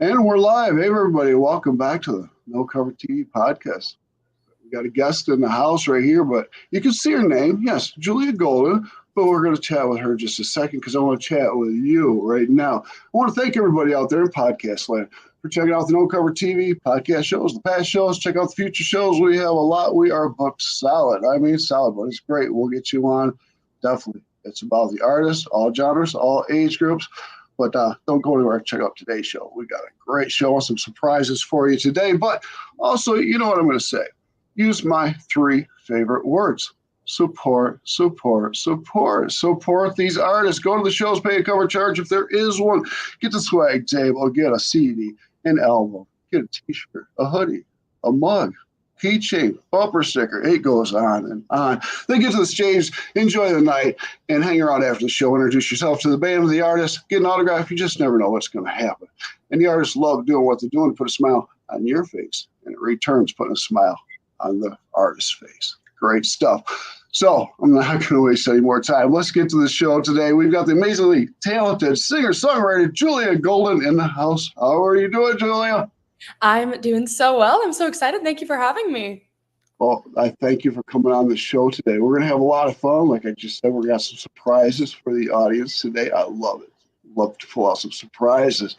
And we're live. Hey, everybody. Welcome back to the No Cover TV podcast. We got a guest in the house right here, but you can see her name. Yes, Julia Golden. But we're going to chat with her in just a second because I want to chat with you right now. I want to thank everybody out there in podcast land for checking out the No Cover TV podcast shows, the past shows. Check out the future shows. We have a lot. We are booked solid. I mean, solid, but it's great. We'll get you on. Definitely. It's about the artists, all genres, all age groups. But don't go anywhere. Check out today's show. We got a great show and some surprises for you today. But also, you know what I'm going to say. Use my three favorite words. Support, support, support. Support these artists. Go to the shows, pay a cover charge if there is one. Get the swag table, get a CD, an album, get a t-shirt, a hoodie, a mug, keychain, bumper sticker. It goes on and on. Then get to the stage, enjoy the night, and hang around after the show. Introduce yourself to the band, the artist, get an autograph. You just never know what's going to happen. And the artists love doing what they're doing to put a smile on your face, and it returns putting a smile on the artist's face. Great stuff. So I'm not going to waste any more time. Let's get to the show today. We've got the amazingly talented singer-songwriter Julia Golden in the house. How are you doing, Julia? I'm doing so well. I'm so excited. Thank you for having me. Well, I thank you for coming on the show today. We're going to have a lot of fun. Like I just said, we're going to have some surprises for the audience today. I love it. Love to pull out some surprises.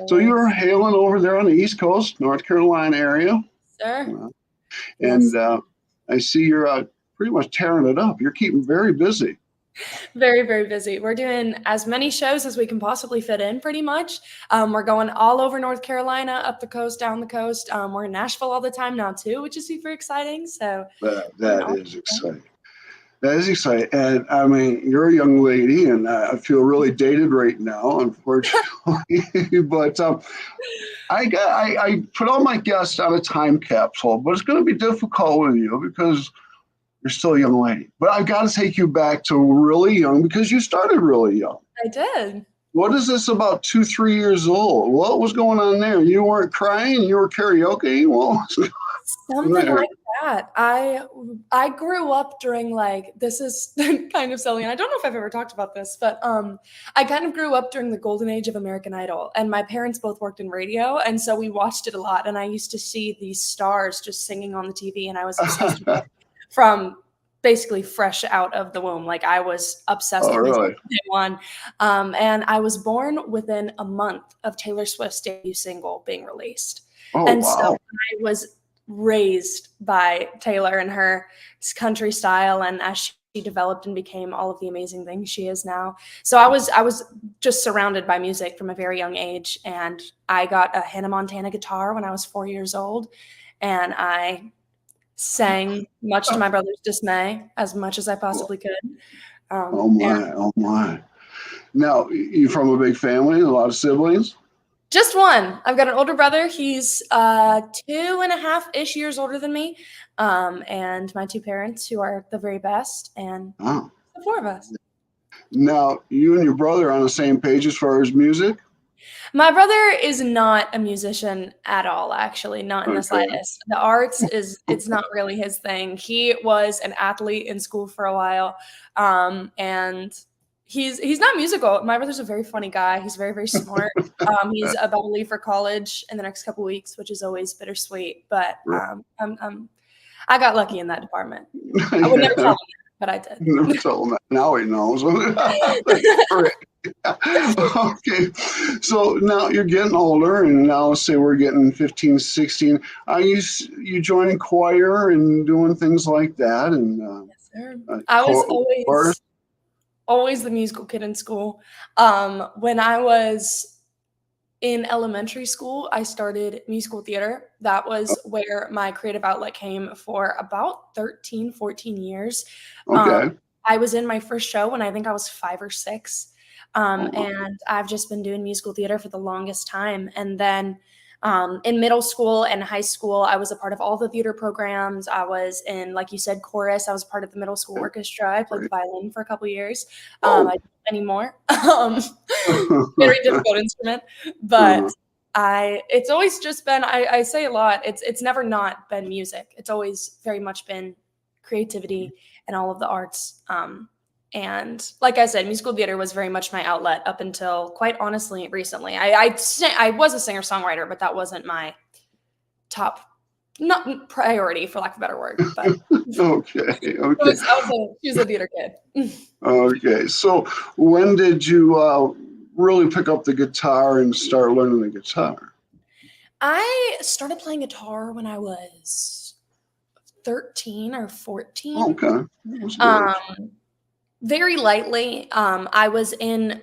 So you're hailing over there on the East Coast, North Carolina area. Sir. And I see you're pretty much tearing it up. You're keeping very busy. Very, very busy. We're doing as many shows as we can possibly fit in, pretty much. We're going all over North Carolina, up the coast, down the coast. We're in Nashville all the time now, too, which is super exciting. So that is exciting. That is exciting. And I mean, you're a young lady, and I feel really dated right now, unfortunately. But I put all my guests on a time capsule, but it's going to be difficult with you because you're still a young lady. But I've got to take you back to really young because you started really young. I did. What is this about 2-3 years old? What was going on there? You weren't crying? You were karaoke? Well, something like that. I grew up during this is kind of silly, and I don't know if I've ever talked about this, but I kind of grew up during the golden age of American Idol, and my parents both worked in radio, and so we watched it a lot, and I used to see these stars just singing on the TV, and I was obsessed with it from basically fresh out of the womb. Like I was obsessed with really? day one. And I was born within a month of Taylor Swift's debut single being released. Oh, and wow. So I was raised by Taylor and her country style, and as she developed and became all of the amazing things she is now. So I was just surrounded by music from a very young age, and I got a Hannah Montana guitar when I was 4 years old, and I sang, much to my brother's dismay, as much as I possibly could. Oh my. Now, you from a big family, a lot of siblings? Just one. I've got an older brother. He's 2.5-ish years older than me. And my two parents, who are the very best, and the four of us. Now, you and your brother are on the same page as far as music? My brother is not a musician at all, actually, not in the slightest. The arts it's not really his thing. He was an athlete in school for a while, and he's not musical. My brother's a very funny guy. He's very, very smart. He's about to leave for college in the next couple of weeks, which is always bittersweet. But I got lucky in that department. I would never tell him that, but I did. Never tell him that. Now he knows. Okay, so now you're getting older, and now say we're getting 15, 16. Are you joining choir and doing things like that? And yes, sir. I was always the musical kid in school. When I was in elementary school, I started musical theater. That was where my creative outlet came for about 13, 14 years. Okay. I was in my first show when I think I was 5 or 6. And I've just been doing musical theater for the longest time. And then in middle school and high school, I was a part of all the theater programs. I was in, like you said, chorus. I was part of the middle school orchestra. I played the violin for a couple years. I don't anymore. Very difficult instrument. But it's always just been, I say a lot, it's never not been music. It's always very much been creativity and all of the arts. And like I said, musical theater was very much my outlet up until, quite honestly, recently. I was a singer-songwriter, but that wasn't my top, not priority, for lack of a better word. But Okay. she was a theater kid. Okay. So when did you really pick up the guitar and start learning the guitar? I started playing guitar when I was 13 or 14. Okay. That's good. Very lightly. I was in,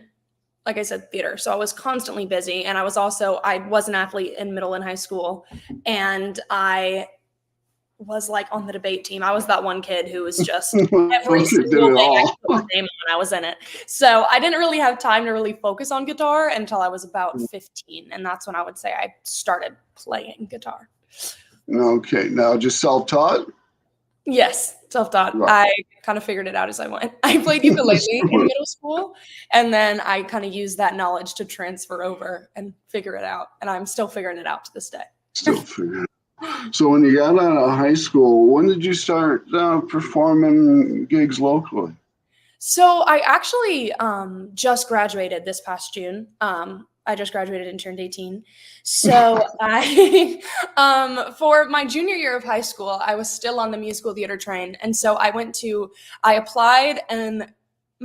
like I said, theater. So I was constantly busy. And I was an athlete in middle and high school. And I was like on the debate team. I was that one kid who was just every Okay, did single it thing I all. could put my name on, I was in it. So I didn't really have time to really focus on guitar until I was about 15. And that's when I would say I started playing guitar. Okay. Now just self-taught? Yes, self-taught. Right. I kind of figured it out as I went. I played ukulele in middle school, and then I kind of used that knowledge to transfer over and figure it out. And I'm still figuring it out to this day. Still figuring it out. So when you got out of high school, when did you start performing gigs locally? So I actually just graduated this past June. I just graduated and turned 18. So I, for my junior year of high school, I was still on the musical theater train. And so I applied, and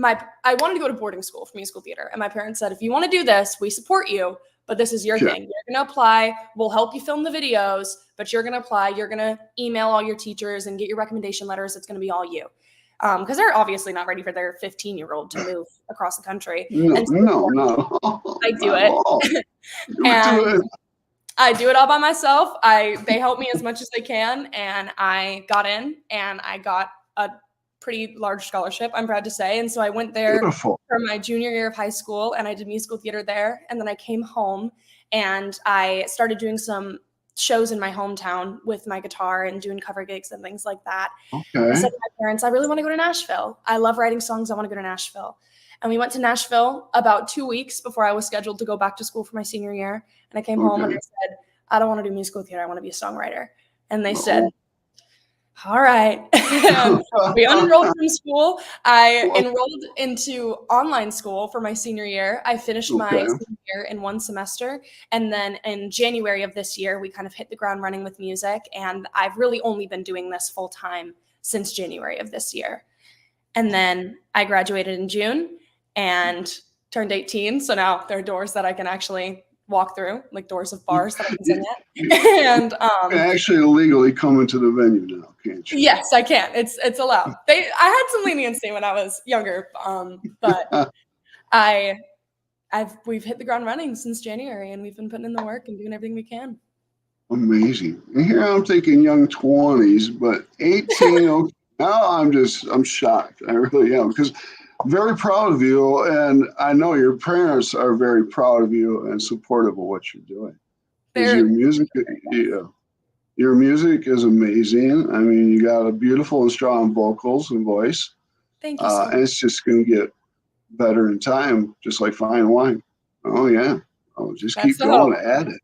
I wanted to go to boarding school for musical theater. And my parents said, if you want to do this, we support you, but this is your thing. You're going to apply. We'll help you film the videos, but you're going to apply. You're going to email all your teachers and get your recommendation letters. It's going to be all you. Because they're obviously not ready for their 15-year-old to move across the country. No. I do it. And I do it all by myself. They help me as much as they can, and I got in, and I got a pretty large scholarship, I'm proud to say. And so I went there for my junior year of high school, and I did musical theater there. And then I came home, and I started doing some shows in my hometown with my guitar and doing cover gigs and things like that. Okay. I said to my parents, I really want to go to Nashville. I love writing songs. I want to go to Nashville. And we went to Nashville about 2 weeks before I was scheduled to go back to school for my senior year. And I came home and I said, I don't want to do musical theater. I want to be a songwriter. And they said, all right. We unenrolled from school. I enrolled into online school for my senior year. I finished my senior year in one semester. And then in January of this year, we kind of hit the ground running with music. And I've really only been doing this full time since January of this year. And then I graduated in June and turned 18. So now there are doors that I can actually walk through, like doors of bars that I can sing at. And you can actually legally come into the venue now, can't you? Yes, I can. It's allowed. I had some leniency when I was younger, but we've hit the ground running since January, and we've been putting in the work and doing everything we can. Amazing. And here I'm thinking young 20s, but 18. Now I'm shocked. I really am, because very proud of you, and I know your parents are very proud of you and supportive of what you're doing. Your music is amazing. I mean, you got a beautiful and strong vocals and voice. Thank you so much. And it's just going to get better in time, just like fine wine. Oh yeah. Oh, just keep going at it.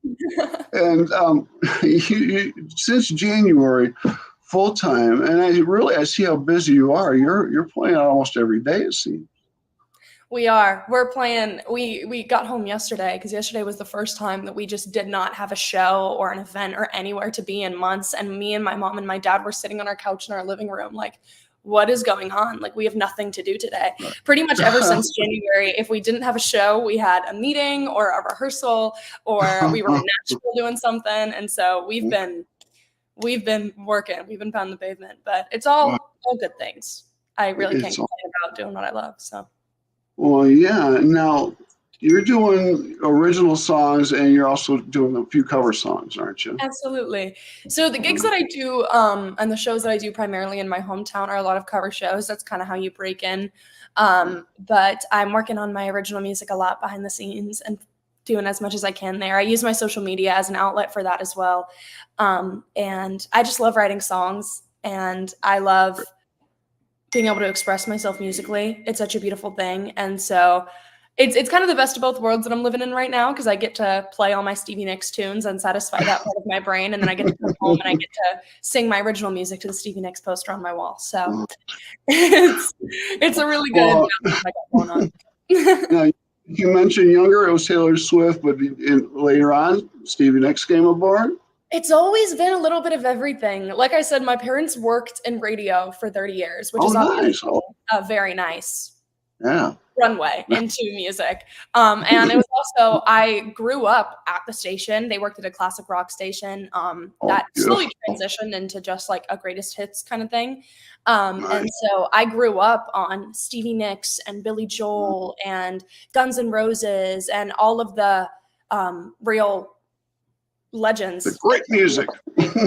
And since January, full time, and I see how busy you are. You're playing almost every day, it seems. We're playing. We got home yesterday, because yesterday was the first time that we just did not have a show or an event or anywhere to be in months. And me and my mom and my dad were sitting on our couch in our living room like, what is going on? Like, we have nothing to do today. Pretty much ever since January, if we didn't have a show, we had a meeting or a rehearsal, or we were in Nashville doing something. And so we've been working. We've been pounding the pavement, but it's all good things. I really can't complain about doing what I love. So. Well, yeah. Now you're doing original songs, and you're also doing a few cover songs, aren't you? Absolutely. So the gigs that I do, and the shows that I do primarily in my hometown are a lot of cover shows. That's kind of how you break in. But I'm working on my original music a lot behind the scenes and doing as much as I can there. I use my social media as an outlet for that as well. And I just love writing songs, and I love being able to express myself musically. It's such a beautiful thing. And so It's kind of the best of both worlds that I'm living in right now because I get to play all my Stevie Nicks tunes and satisfy that part of my brain, and then I get to come home and I get to sing my original music to the Stevie Nicks poster on my wall. So it's a really good balance I got going on. Now, you mentioned younger, it was Taylor Swift, but later on, Stevie Nicks came aboard. It's always been a little bit of everything. Like I said, my parents worked in radio for 30 years, which is obviously very nice. Yeah. Runway into music. And it was also, I grew up at the station. They worked at a classic rock station that slowly transitioned into just like a greatest hits kind of thing. And so I grew up on Stevie Nicks and Billy Joel and Guns N' Roses and all of the real legends. The great music.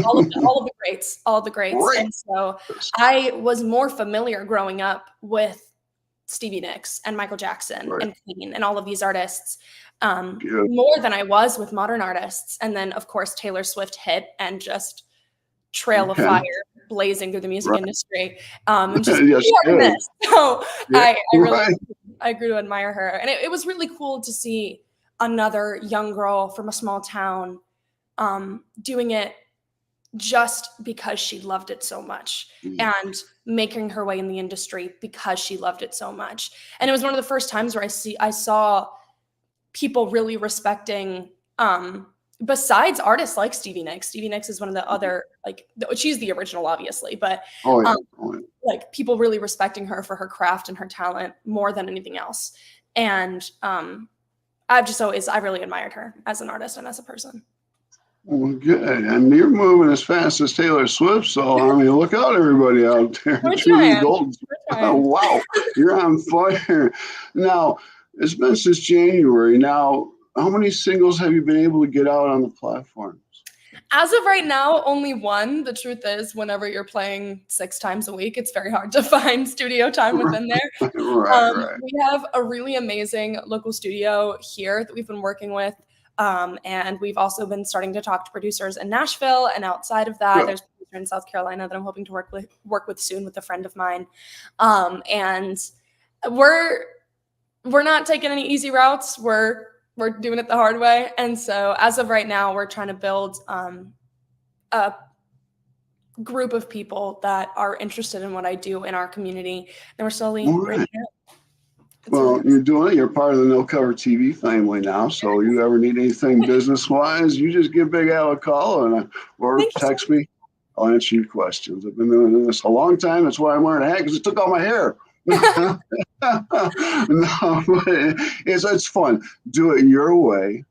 all of the greats. Great. And so I was more familiar growing up with Stevie Nicks and Michael Jackson and Queen and all of these artists more than I was with modern artists. And then, of course, Taylor Swift hit and just trail of fire blazing through the music industry. And just So I grew to admire her. And it was really cool to see another young girl from a small town doing it just because she loved it so much and making her way in the industry because she loved it so much. And it was one of the first times where I saw people really respecting, besides artists like Stevie Nicks. Stevie Nicks is one of the other, like, she's the original, obviously, but like people really respecting her for her craft and her talent more than anything else. And I really admired her as an artist and as a person. Well, good. And you're moving as fast as Taylor Swift, so I mean, look out, everybody out there. Julia Golden. Oh, wow, you're on fire. Now, it's been since January. Now, how many singles have you been able to get out on the platforms? As of right now, only one. The truth is, whenever you're playing 6 times a week, it's very hard to find studio time within there. We have a really amazing local studio here that we've been working with. And we've also been starting to talk to producers in Nashville, and outside of that, there's a producer in South Carolina that I'm hoping to work with soon with a friend of mine. And we're not taking any easy routes. We're doing it the hard way. And so as of right now, we're trying to build a group of people that are interested in what I do in our community, and we're slowly breaking out. Well, you're doing it. You're part of the No Cover TV family now. So you ever need anything business-wise, you just give Big Al a call or text me. I'll answer your questions. I've been doing this a long time. That's why I'm wearing a hat, because it took all my hair. No, it's fun. Do it your way.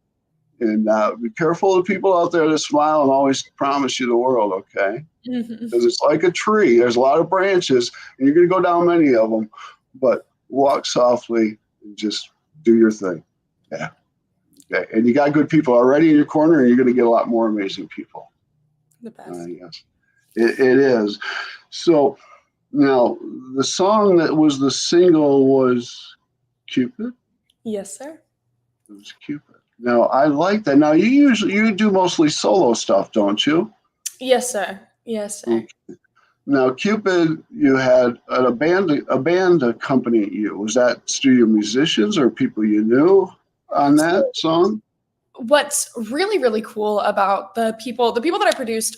And be careful of people out there that smile and always promise you the world, okay? Because it's like a tree. There's a lot of branches, and you're going to go down many of them. But walk softly and just do your thing. Yeah. Okay. And you got good people already in your corner, and you're going to get a lot more amazing people. The best. Yes, it is. So now the song that was the single was Cupid. Yes, sir. It was Cupid. Now I like that. Now you do mostly solo stuff, don't you? Yes, sir. Yes, sir. Okay. Now, Cupid, you had a band accompany you. Was that studio musicians or people you knew on that song? What's really, really cool about the people that I produced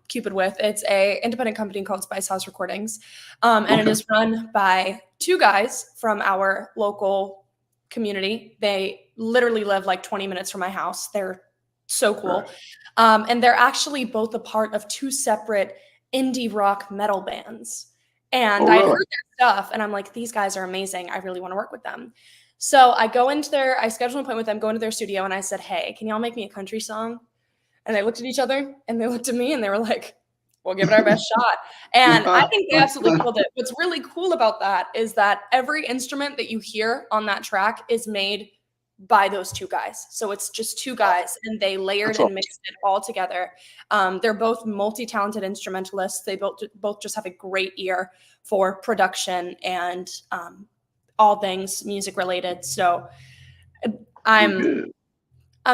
Cupid with, it's a independent company called Spice House Recordings. And it is run by 2 guys from our local community. They literally live like 20 minutes from my house. They're so cool. Right. And they're actually both a part of 2 separate indie rock metal bands. And I heard their stuff and I'm like, these guys are amazing. I really want to work with them. So I scheduled an appointment with them, go into their studio, and I said, hey, can y'all make me a country song? And they looked at each other and they looked at me and they were like, we'll give it our best shot. And I think they absolutely killed it. What's really cool about that is that every instrument that you hear on that track is made by those 2 guys. So it's just 2 guys, and they layered and mixed it all together. They're both multi-talented instrumentalists. They both just have a great ear for production and all things music related. So I'm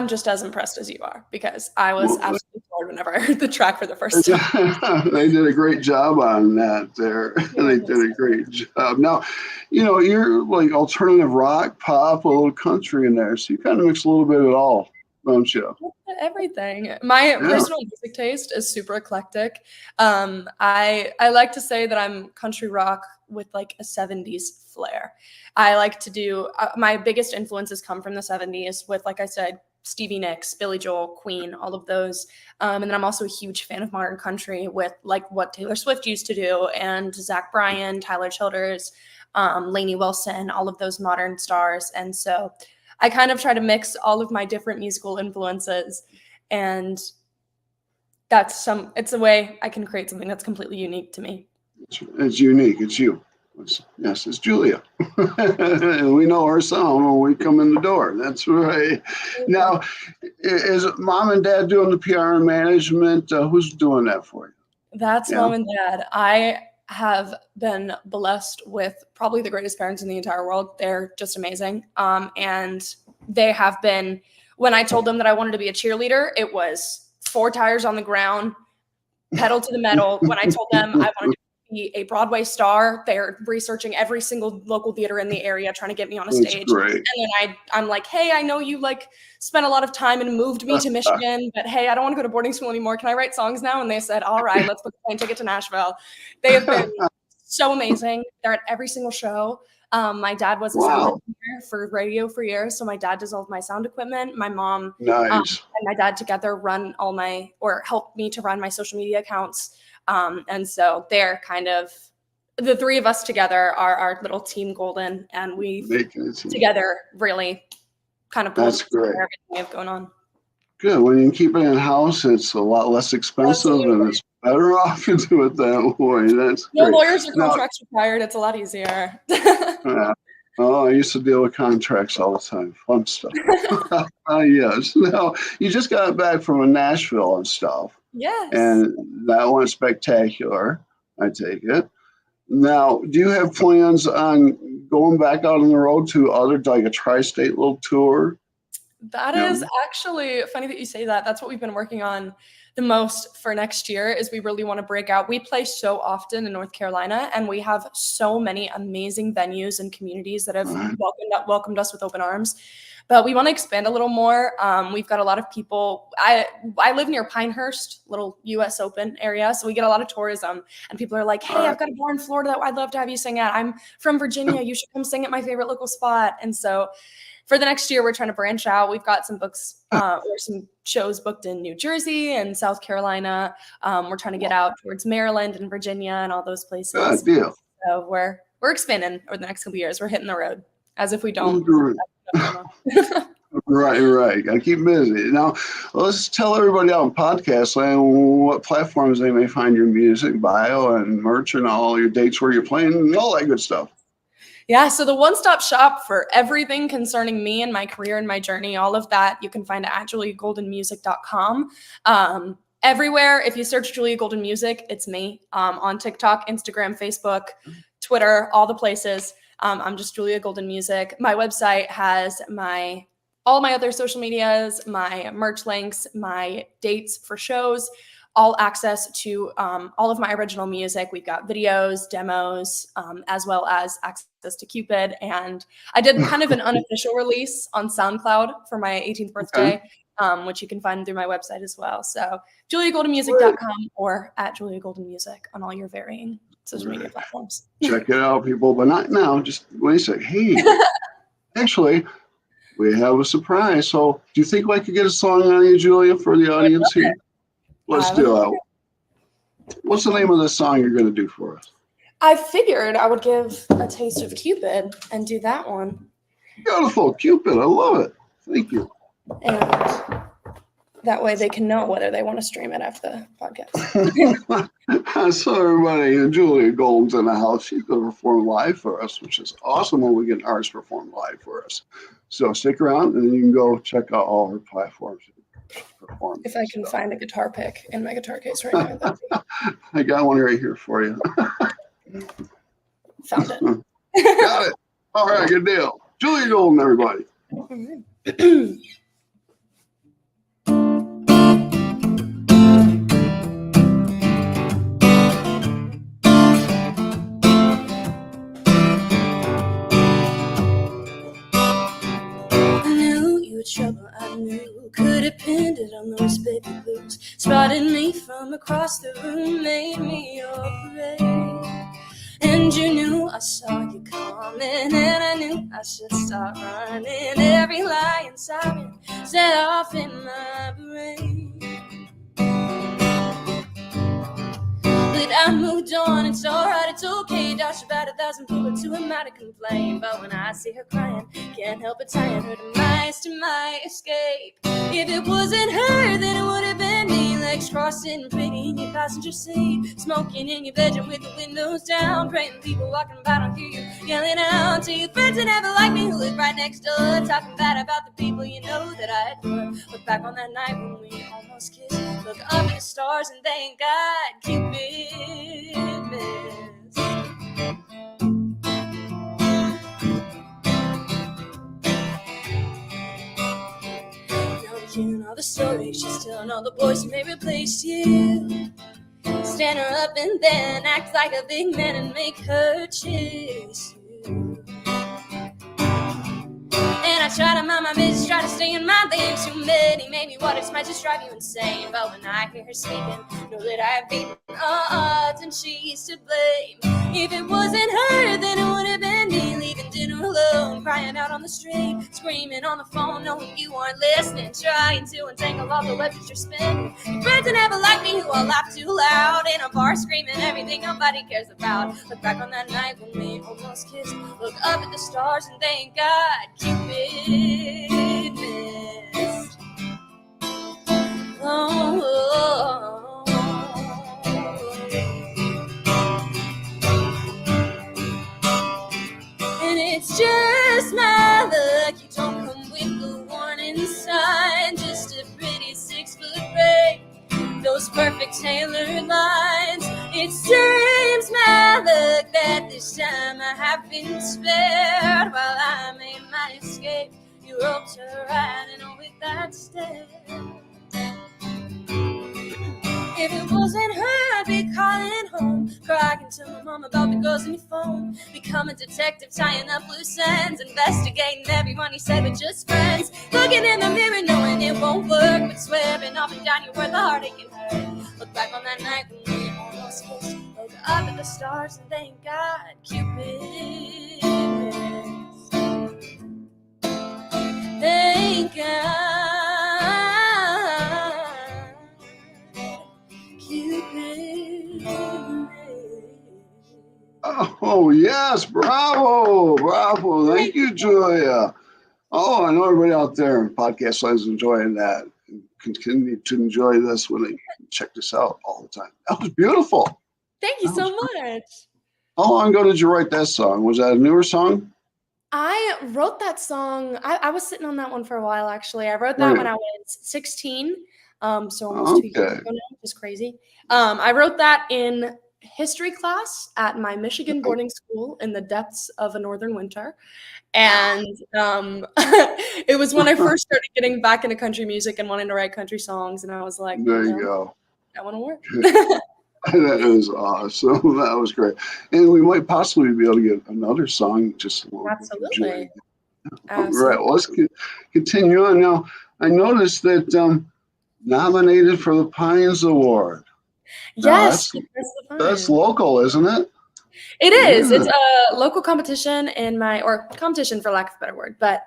just as impressed as you are, because I was absolutely board whenever I heard the track for the first time. They did a great job on that there. They did a great job. Now, you're like alternative rock, pop, a little country in there. So you kind of mix a little bit of it all, don't you? Everything. My personal music taste is super eclectic. I like to say that I'm country rock with like a 70s flair. I like to do my biggest influences come from the 70s with, like I said, Stevie Nicks, Billy Joel, Queen, all of those. And then I'm also a huge fan of modern country with like what Taylor Swift used to do and Zach Bryan, Tyler Childers, Lainey Wilson, all of those modern stars. And so I kind of try to mix all of my different musical influences, and it's a way I can create something that's completely unique to me. It's unique. It's you. Yes, it's Julia. And we know our sound when we come in the door. That's right. Now, is mom and dad doing the PR and management? Who's doing that for you? That's mom and dad. I have been blessed with probably the greatest parents in the entire world. They're just amazing. And they have been, when I told them that I wanted to be a cheerleader, it was 4 tires on the ground, pedal to the metal. When I told them I wanted to be a Broadway star, they're researching every single local theater in the area, trying to get me on a stage. Great. And then I'm like, hey, I know you like spent a lot of time and moved me to Michigan, but hey, I don't want to go to boarding school anymore. Can I write songs now? And they said, all right, let's book a plane ticket to Nashville. They have been so amazing. They're at every single show. My dad was a sound engineer for radio for years, so my dad does all of my sound equipment. My mom and my dad together help me to run my social media accounts. And so they're kind of, the 3 of us together are our little team Golden, and we together really kind of that's great. Everything we have going on. Good. When you keep it in house, it's a lot less expensive and it's better off to do it that way. That's no great. lawyers or contracts required. It's a lot easier. I used to deal with contracts all the time. Fun stuff. Yes. Now, you just got back from Nashville and stuff. Yes. And that went spectacular, I take it. Now, do you have plans on going back out on the road to like a tri-state little tour? That is actually funny that you say that. That's what we've been working on the most for next year, is we really want to break out. We play so often in North Carolina, and we have so many amazing venues and communities that have welcomed us with open arms. But we want to expand a little more. We've got a lot of people. I live near Pinehurst, little US Open area. So we get a lot of tourism, and people are like, hey, I've got a bar in Florida that I'd love to have you sing at. I'm from Virginia. You should come sing at my favorite local spot. And so for the next year, we're trying to branch out. We've got some some shows booked in New Jersey and South Carolina. We're trying to get out towards Maryland and Virginia and all those places. Good deal. So we're expanding over the next couple of years. We're hitting the road as if we don't. Right. Got to keep busy. Now, let's tell everybody out on podcast land what platforms they may find your music, bio, and merch, and all your dates where you're playing, and all that good stuff. Yeah, so the one-stop shop for everything concerning me and my career and my journey, all of that, you can find at juliagoldenmusic.com. Everywhere, if you search Julia Golden Music, it's me. On TikTok, Instagram, Facebook, Twitter, all the places. I'm just Julia Golden Music. My website has all my other social medias, my merch links, my dates for shows, all access to all of my original music. We've got videos, demos, as well as access to Cupid. And I did kind of an unofficial release on SoundCloud for my 18th birthday, which you can find through my website as well. So juliagoldenmusic.com or at Julia Golden Music on all your varying social media platforms. Check it out, people, but not now. Just wait a sec. Hey, actually, we have a surprise. So do you think I could get a song on you, Julia, for the audience here? Let's do it. What's the name of the song you're going to do for us? I figured I would give a taste of Cupid and do that one. Beautiful. Cupid. I love it. Thank you. And that way they can know whether they want to stream it after the podcast. So everybody, Julia Golden's in the house. She's going to perform live for us, which is awesome when we get an artist perform live for us. So stick around, and then you can go check out all her platforms. If I can find a guitar pick in my guitar case right now. I got one right here for you. Found it. Got it. All right, good deal. Julia Golden, everybody. Put on those baby blues. Spotted me from across the room, made me your parade. And you knew I saw you coming, and I knew I should start running. Every lion siren set off in my brain. But I moved on, it's alright, it's okay. Dodged about 1,000 bullets, who am I to complain? But when I see her crying, can't help but tying her demise to my escape. If it wasn't her, then it would have been me. Legs crossed and pretty in your passenger seat, smoking in your bedroom with the windows down, praying people walking by don't hear you yelling out to your friends that never liked me, who live right next door, talking bad about the people you know that I adore. Look back on that night when we almost kissed. Look up at the stars and thank God Cupid missed. You know the story, she's telling all the boys who may replace you. Stand her up and then act like a big man and make her chase you. And I try to mind my business, try to stay in my lane. Too many maybe waters might just drive you insane. But when I hear her speaking, know that I've beaten odds and she's to blame. If it wasn't her, then it would have been me, leaving dinner alone, crying out on the street, screaming on the phone, knowing you aren't listening, trying to untangle all the webs that you're spinning. Your friends that never liked me, who all laugh too loud in a bar, screaming everything nobody cares about. Look back on that night when we almost kissed. Look up at the stars and thank God Cupid missed. Oh. And it's just my luck you don't come with the warning sign, just a pretty 6-foot break, those perfect tailored lines. It seems my luck that this time I have been spared. While I made my escape, you roped her right in with that stare. If it wasn't her, I'd be calling home, crying to my mom about the girls on your phone. Become a detective, tying up loose ends, investigating everyone he said we're just friends. Looking in the mirror, knowing it won't work, but swearing up and down you're worth the heartache and hurt. Look back on that night when we almost kissed. Look up at the stars and thank God Cupid missed. Thank God. Oh, yes. Bravo. Bravo. Thank you, Julia. Oh, I know everybody out there in podcast land is enjoying that. And continue to enjoy this when they check this out all the time. That was beautiful. Thank you so much. How long ago did you write that song? Was that a newer song? I wrote that song. I was sitting on that one for a while, actually. I wrote that when I was 16. So almost 2 years ago now, which is crazy. I wrote that in history class at my Michigan boarding school in the depths of a northern winter. And it was when I first started getting back into country music and wanting to write country songs. And I was like, there you go. I want to work. That is awesome. That was great. And we might possibly be able to get another song just a little Absolutely. All right. Well, let's continue on now. I noticed that nominated for the Pines Award. Yes, that's local, isn't it? It is. It's a local competition or competition for lack of a better word, but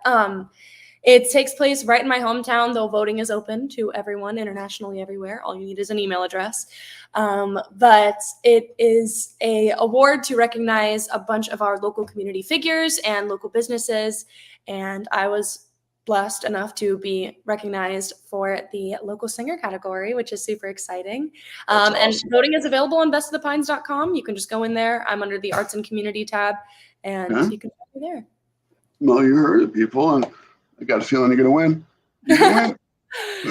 it takes place right in my hometown, though voting is open to everyone internationally everywhere. All you need is an email address. But it is a award to recognize a bunch of our local community figures and local businesses. And I was blessed enough to be recognized for the local singer category, which is super exciting. Awesome. And voting is available on bestofthepines.com. You can just go in there. I'm under the arts and community tab, and you can find me there. Well, you heard it, people, and I got a feeling you're going to win. You're gonna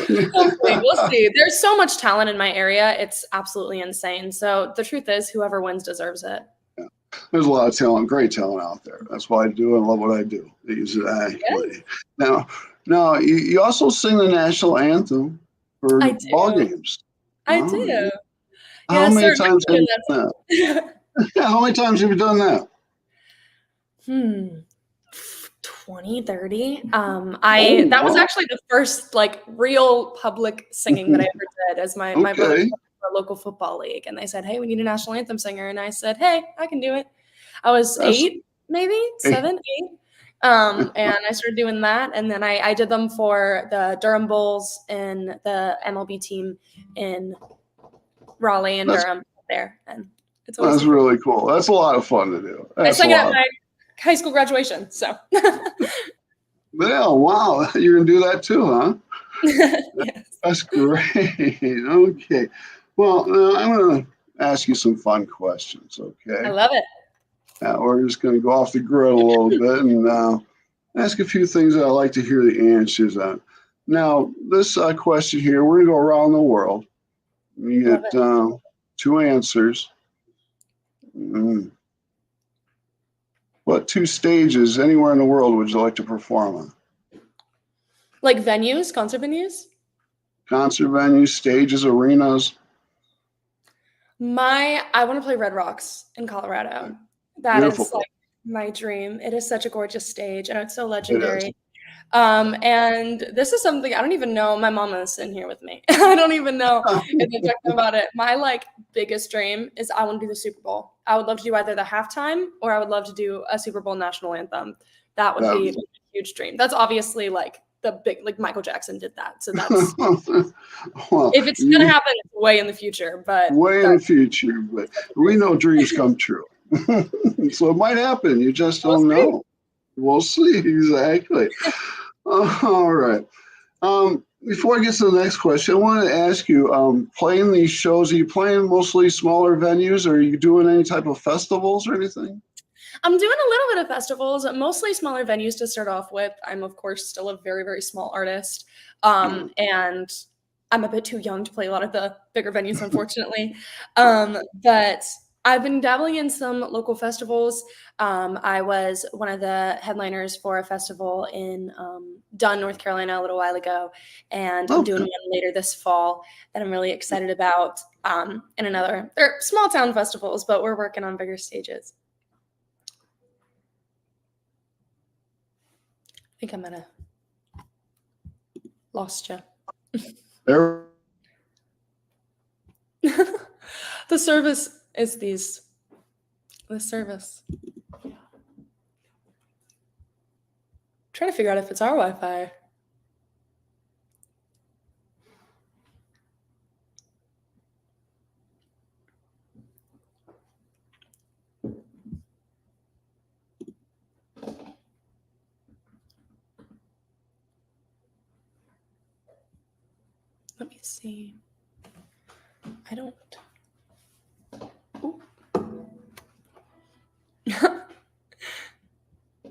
win. Hopefully, we'll see. There's so much talent in my area. It's absolutely insane. So the truth is, whoever wins deserves it. Yeah. There's a lot of talent, great talent out there. That's why I do and love what I do. I use it accurately. Now, you also sing the national anthem for ball games. I do. How many times have you done that? How many times have you done that? 20, 30. That was wow. actually the first like real public singing that I ever did as my brother Okay. for a local football league. And they said, "Hey, we need a national anthem singer." And I said, "Hey, I can do it." I was That's 8, maybe hey, 7, 8. And I started doing that. And then I did them for the Durham Bulls and the MLB team in Raleigh and that's Durham there. And it's always that's super. really cool. That's a lot of fun to do. I That's a sang it at lot. my high school graduation. So Yeah, wow. You're gonna do that too, huh? yes. That's great. Okay. Well, I'm gonna ask you some fun questions. I Okay. love it. We're just gonna go off the grid a little bit and ask a few things that I'd like to hear the answers on. Now, this question here, we're gonna go around the world. You Love get it. 2 answers. Mm. What 2 stages anywhere in the world would you like to perform on? Like venues, concert venues? Concert venues, stages, arenas. I want to play Red Rocks in Colorado. That Beautiful. is like my dream. It is such a gorgeous stage and it's so It is. legendary. And this is something I don't even know. My mama is in here with me. I don't even know if they're talking about it. My like biggest dream is I want to do the Super Bowl. I would love to do either the halftime or I would love to do a Super Bowl national anthem. That would be That- a huge dream. That's obviously like the big, like Michael Jackson did that. So that's well, if it's gonna happen, it's way in the future. But way in the future, but we know dreams come true. So it might happen. You just we'll don't see. know. We'll see. Exactly. All right. Before I get to the next question, I wanted to ask you, playing these shows, are you playing mostly smaller venues or are you doing any type of festivals or anything? I'm doing a little bit of festivals, mostly smaller venues to start off with. I'm of course still a very, very small artist. And I'm a bit too young to play a lot of the bigger venues, unfortunately. But I've been dabbling in some local festivals. I was one of the headliners for a festival in Dunn, North Carolina a little while ago, and I'm doing Okay. one later this fall that I'm really excited about. In another, they're small town festivals, but we're working on bigger stages. I think I might have lost you. There. The service is the service. Trying to figure out if it's our Wi-Fi. Let me see. I don't. Ooh.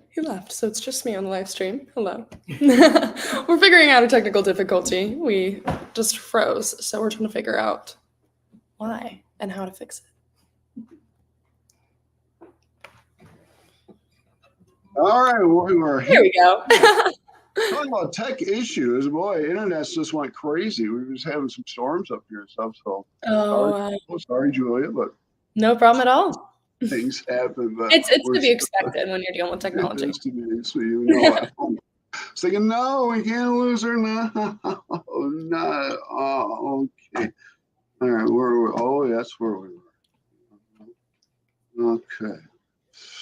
He left, so it's just me on the live stream. Hello. We're figuring out a technical difficulty. We just froze, so we're trying to figure out why and how to fix it. All right, we were Here we go. talking about tech issues. Boy, internet's just went crazy. We was having some storms up here and stuff. So sorry, Julia, but No problem at all. things happen. But It's to be expected when you're dealing with technology. It is to be, so you know. It's thinking, no, we can't lose her now. No. Oh, okay. All right, that's where we were. Okay.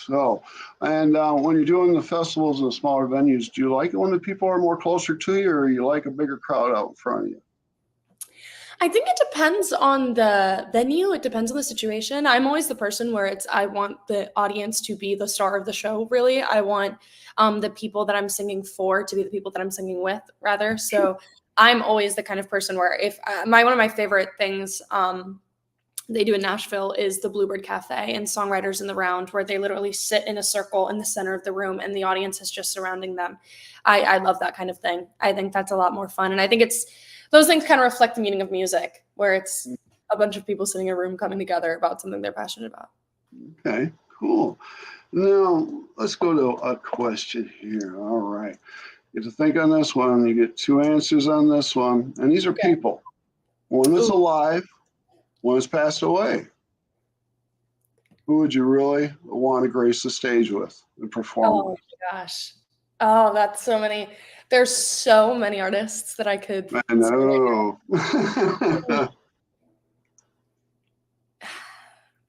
So, and when you're doing the festivals and the smaller venues, do you like it when the people are more closer to you, or you like a bigger crowd out in front of you? I think it depends on the venue. It depends on the situation. I'm always the person where I want the audience to be the star of the show, really. I want the people that I'm singing for to be the people that I'm singing with, rather. So I'm always the kind of person where if one of my favorite things they do in Nashville is the Bluebird Cafe and Songwriters in the Round, where they literally sit in a circle in the center of the room and the audience is just surrounding them. I love that kind of thing. I think that's a lot more fun. And I think those things kind of reflect the meaning of music, where it's a bunch of people sitting in a room coming together about something they're passionate about. Okay, cool. Now, let's go to a question here. All right. You get to think on this one. You get 2 answers on this one. And these are people. One is alive, one has passed away. Who would you really want to grace the stage with and perform with? Oh my gosh. Oh, that's so many. There's so many artists that I could I know.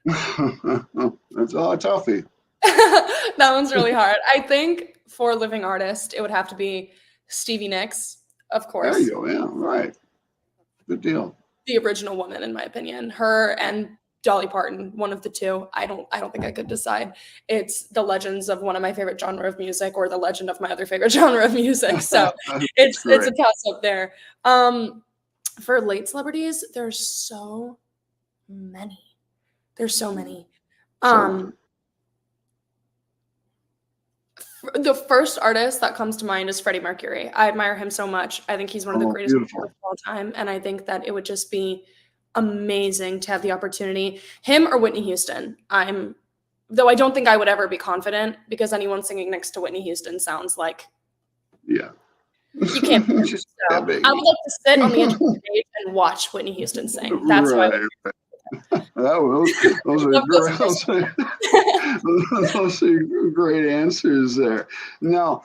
That's all toughie. That one's really hard. I think for living artist, it would have to be Stevie Nicks, of There course. you go. Yeah, right. Good deal. The original woman, in my opinion. Her and Dolly Parton, one of the two. I don't think I could decide. It's the legends of one of my favorite genre of music or the legend of my other favorite genre of music. So it's a toss up there. For late celebrities, there's so many. There's so many. The first artist that comes to mind is Freddie Mercury. I admire him so much. I think he's one of the greatest of all time. And I think that it would just be amazing to have the opportunity. Him or Whitney Houston. Though I don't think I would ever be confident because anyone singing next to Whitney Houston sounds like you can't. Just I would like to sit on the edge of the stage and watch Whitney Houston sing. That's why. Those are great answers there. Now,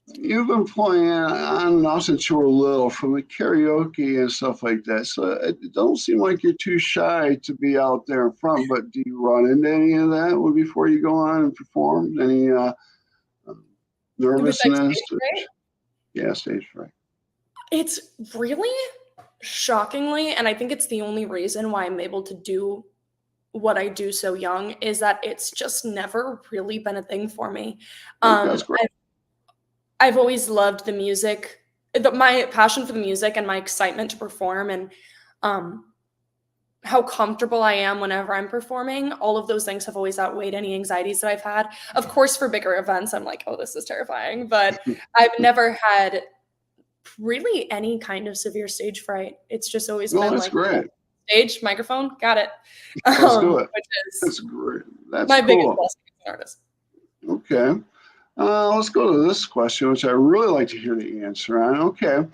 you've been playing on and off since you were little, from the karaoke and stuff like that. So it don't seem like you're too shy to be out there in front. But do you run into any of that before you go on and perform? Any nervousness? Yeah, stage fright. It's really shockingly, and I think it's the only reason why I'm able to do what I do so young, is that it's just never really been a thing for me. That's great. I've always loved the music, my passion for the music and my excitement to perform, and how comfortable I am whenever I'm performing. All of those things have always outweighed any anxieties that I've had. Of course, for bigger events, I'm like, oh, this is terrifying. But I've never had really any kind of severe stage fright. It's just always been like, great. Stage, microphone, got it. Let's do it. That's great. That's my cool. biggest blessing as an artist. Okay. Let's go to this question, which I really like to hear the answer on. Okay.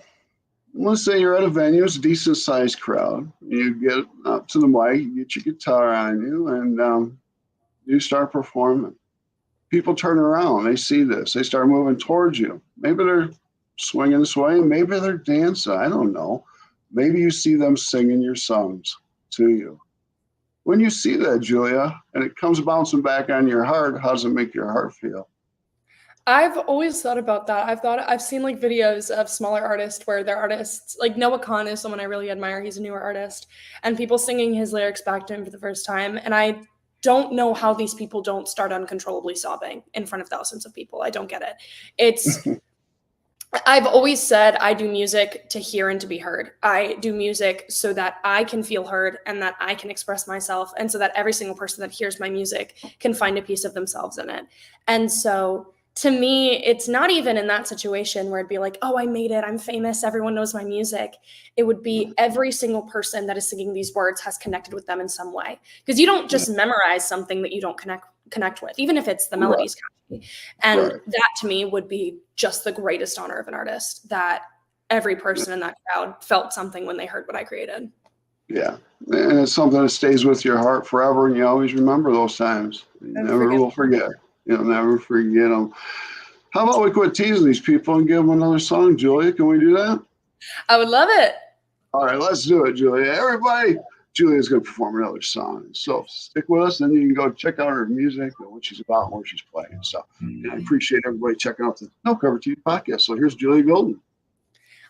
Let's say you're at a venue, it's a decent sized crowd. You get up to the mic, you get your guitar on you, and you start performing. People turn around, they see this, they start moving towards you. Maybe they're swinging this way, maybe they're dancing, I don't know. Maybe you see them singing your songs to you. When you see that, Julia, and it comes bouncing back on your heart, how does it make your heart feel? I've always thought about that. I've seen like videos of smaller artists where they're artists, like Noah Kahan is someone I really admire. He's a newer artist, and people singing his lyrics back to him for the first time. And I don't know how these people don't start uncontrollably sobbing in front of thousands of people. I don't get it. It's, I've always said I do music to hear and to be heard. I do music so that I can feel heard and that I can express myself, and so that every single person that hears my music can find a piece of themselves in it. And so to me, it's not even in that situation where it'd be like, oh, I made it, I'm famous, everyone knows my music. It would be every single person that is singing these words has connected with them in some way. Because you don't just memorize something that you don't connect with, even if it's the melodies catchy. And that to me would be just the greatest honor of an artist, that every person in that crowd felt something when they heard what I created. Yeah. And it's something that stays with your heart forever, and you always remember those times. You never will forget. You'll never forget them. How about we quit teasing these people and give them another song, Julia? Can we do that? I would love it. All right, let's do it, Julia. Everybody, Julia's going to perform another song. So stick with us, and you can go check out her music and what she's about and where she's playing. So I appreciate everybody checking out the No Cover TV podcast. So here's Julia Golden.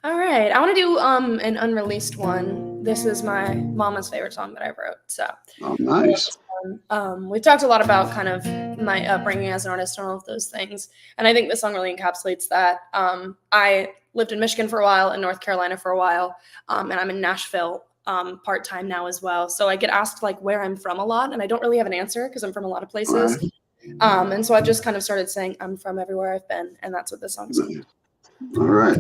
All right, I want to do an unreleased one. This is my mama's favorite song that I wrote. So nice. We talked a lot about kind of my upbringing as an artist and all of those things, and I think this song really encapsulates that. I lived in Michigan for a while, in North Carolina for a while, and I'm in Nashville part-time now as well. So I get asked like where I'm from a lot, and I don't really have an answer because I'm from a lot of places. And so I've just kind of started saying I'm from everywhere I've been, and that's what this song is. All right.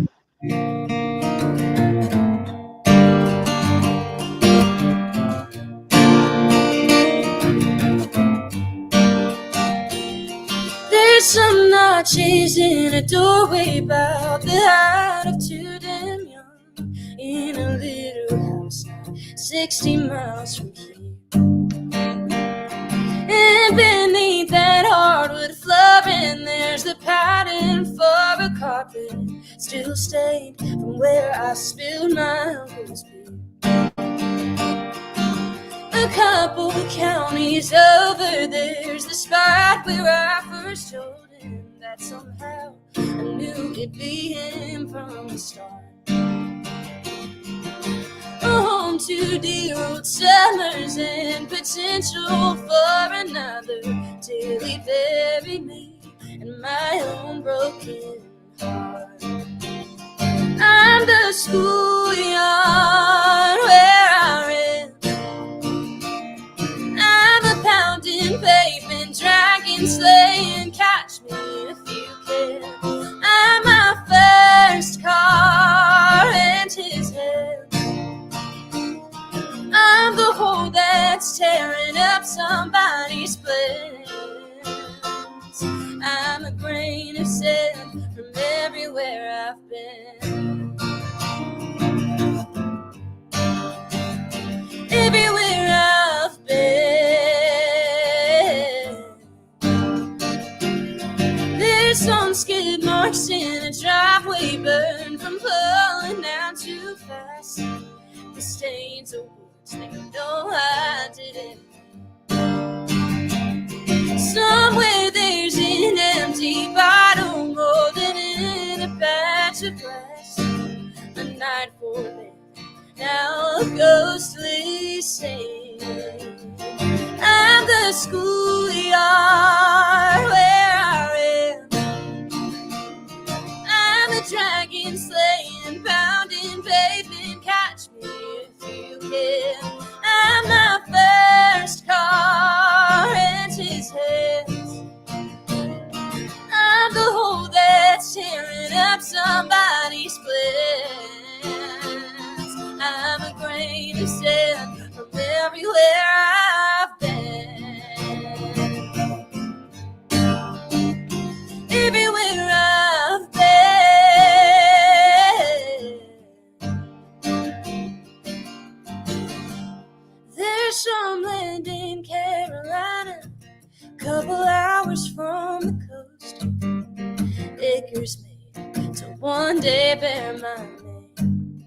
There's some notches in a doorway about the height of two damn young, in a little house 60 miles from here. And beneath that hardwood flooring, there's the pattern for carpet still stained from where I spilled my uncle's beer. A couple counties over, there's the spot where I first told him that somehow I knew it'd be him from the start. Home to dear old summers and potential for another till he buried me in my own broken heart. I'm the schoolyard where I ran. I'm a pounding pavement, dragon slaying, catch me if you can. I'm my first car and his hand. I'm the hole that's tearing up somebody's plans. I'm a grain of sand from everywhere I've been. Everywhere I've been. There's some skid marks in a driveway burned from pulling down too fast. The stains of they know I didn't. Somewhere there's an empty bottle rolling in a batch of glass. A night for me, now a ghostly stain. I'm the schoolyard where I ran. I'm a dragon slaying, pounding pavement, catch me if you can. I'm my first car and his hands. I'm the hole that's tearing up somebody's plans. I'm a grain of sand from everywhere I've been. Everywhere I've been. There's some land in Carolina, couple hours from the coast. Acres made to one day bear my name.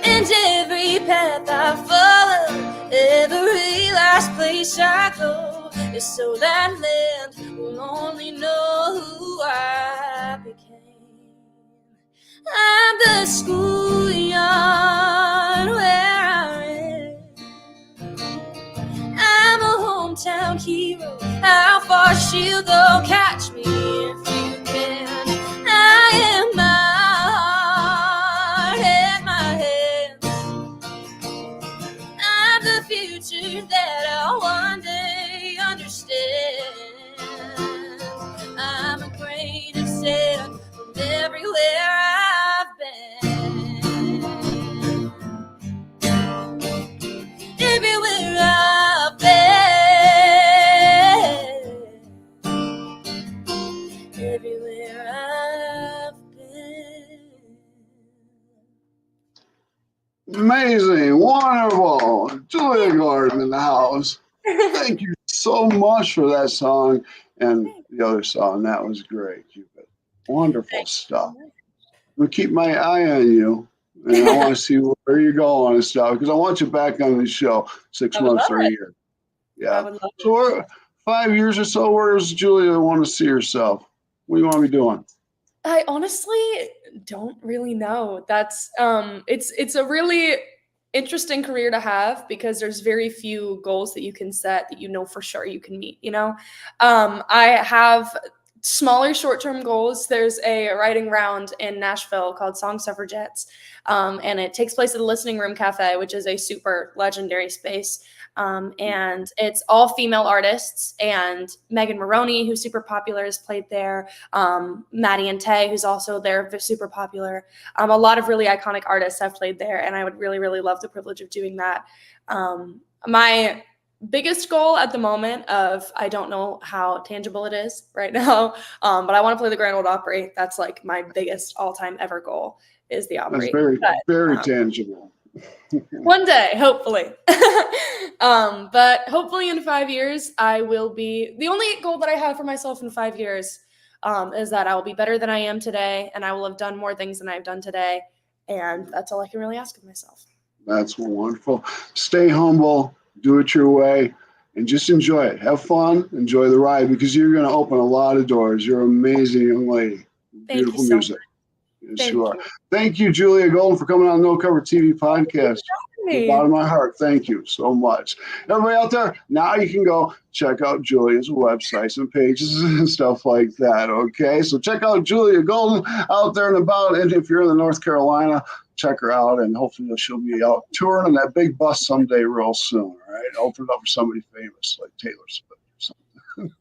And every path I follow, every last place I go, is so that land will only know who I became. I'm the schoolyard where I'm a hometown hero. How far she'll go, catch me if you can. I am my heart and my hands. I'm the future that I'll one day understand. I'm a grain of sand from everywhere I've been. Everywhere I've been. Everywhere I've been. Amazing, wonderful. Julia Gordon in the house. Thank you so much for that song and the other song. That was great, Cupid. Wonderful stuff. I'm gonna keep my eye on you, and I want to see where you're going and stuff because I want you back on the show 6 months or a year. Yeah. So we're 5 years or so. Where does Julia want to see herself? What do you want to be doing? I honestly don't really know. That's it's a really interesting career to have because there's very few goals that you can set that you know for sure you can meet, you know. I have smaller short-term goals. There's a writing round in Nashville called Song Suffragettes, and it takes place at the Listening Room Cafe, which is a super legendary space. And it's all female artists, and Megan Maroney, who's super popular, has played there. Maddie and Tay, who's also there, super popular. A lot of really iconic artists have played there, and I would really, really love the privilege of doing that. My biggest goal at the moment I don't know how tangible it is right now, but I want to play the Grand Ole Opry. That's like my biggest all-time ever goal is the Opry. That's very tangible. One day, hopefully. But hopefully in 5 years, I will be, the only goal that I have for myself in 5 years is that I will be better than I am today, and I will have done more things than I've done today. And that's all I can really ask of myself. That's wonderful. Stay humble, do it your way, and just enjoy it. Have fun, enjoy the ride, because you're going to open a lot of doors. You're an amazing young lady. Thank Beautiful you so music. Yes, Thank you are. you. Thank you, Julia Golden, for coming on No Cover TV podcast. From the bottom of my heart, thank you so much. Everybody out there, now you can go check out Julia's websites and pages and stuff like that. Okay, so check out Julia Golden out there and about. And if you're in the North Carolina, check her out, and hopefully she'll be out touring on that big bus someday real soon. All right, open it up for somebody famous like Taylor Swift or something.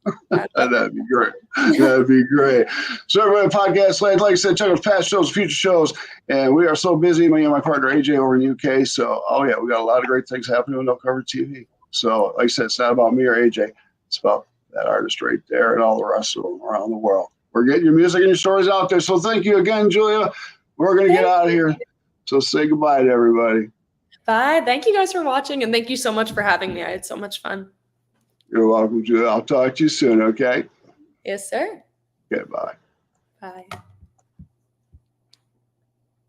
That'd be great. That'd be great. So everybody, podcast land, like I said, check out past shows, future shows, and we are so busy. Me and my partner AJ over in UK. So we got a lot of great things happening on No Cover TV. So like I said, it's not about me or AJ. It's about that artist right there and all the rest of them around the world. We're getting your music and your stories out there. So thank you again, Julia. We're gonna get out of here. So say goodbye to everybody. Bye. Thank you guys for watching, and thank you so much for having me. I had so much fun. You're welcome, Julia. I'll talk to you soon, okay? Yes, sir. Okay, bye. Bye.